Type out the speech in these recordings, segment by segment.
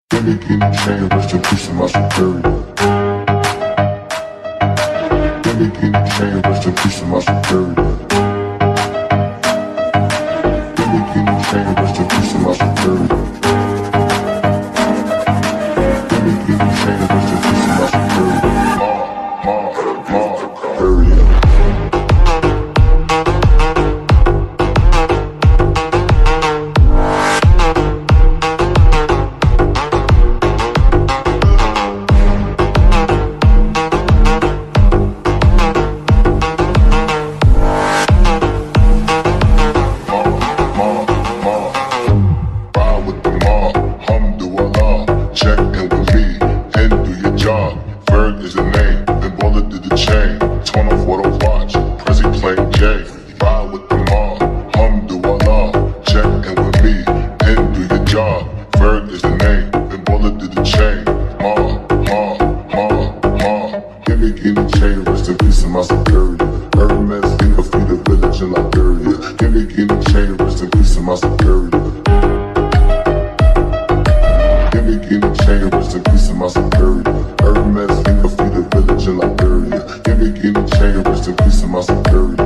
Gimme, gimme chain, rest in peace to my superior. Gimme, gimme chain, rest in peace to my superior. Gimme, gimme chain, rest in peace to my superior. Gimme, gimme chain, rest in peace to my superior. Superior. Check in with me and do your job. Ferg is the name, then bullet to the chain. Torn off what I watch, Prezi playing J. Ride with the mob, alhamdulillah. Check in with me and do your job. Ferg is the name, then bullet to the chain. Gimme, gimme chain, rest in peace to my superior. Hermes, think of the village in Liberia. Gimme, gimme chain, rest in peace to my superior. Gimme, gimme chain, rest in peace to my superior. Hermes, think of the village in Liberia. Gimme, gimme chain, rest in peace to my superior.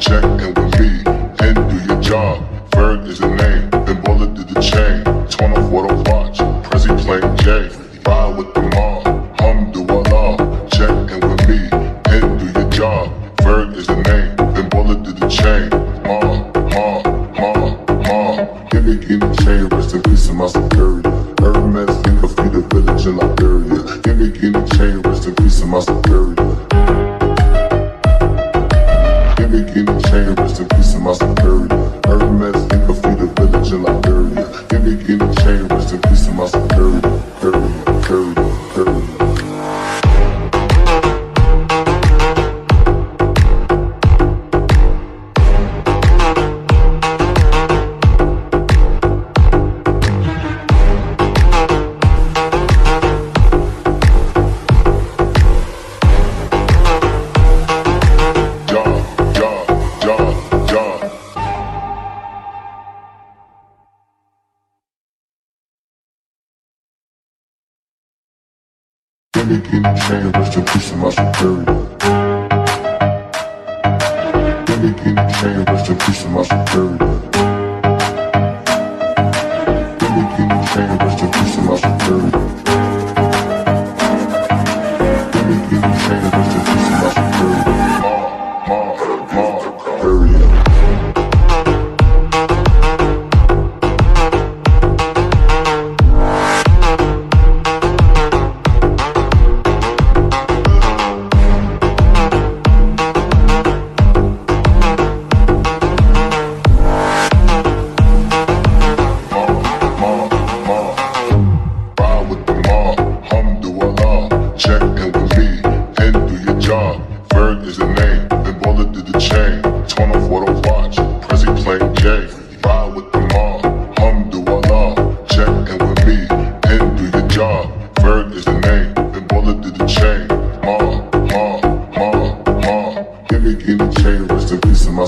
Check in with me and do your job. Ferg is the name, then bullet to the chain. Torn off what I watch, Prezi playing J. Ride with the mob, alhamdulillah. Check in with me and do your job. Ferg is the name, then bullet to the chain. Gimme, gimme chain, rest in peace to my superior. Hermes, think of the village in Liberia. Gimme, gimme chain, rest in peace to my superior. Gimme, gimme chain, rest in peace to my superior. Hermes, think of the village in Liberia. Gimme, gimme chain, rest in peace to my superior. Gimme, gimme chain, rest in peace to my superior. Gimme, gimme chain, rest in peace to my superior. Gimme, gimme chain, rest in peace to my superior. Gimme, gimme chain, rest in peace to my superior. Check in with me and do your job. Ferg is the name, then bullet to the chain. Torn off what I watch, Prezi playing J. Ride with the mob, alhamdulillah. Check in with me and do your job. Ferg is the name, then bullet to the chain. Gimme, gimme chain, rest in peace to my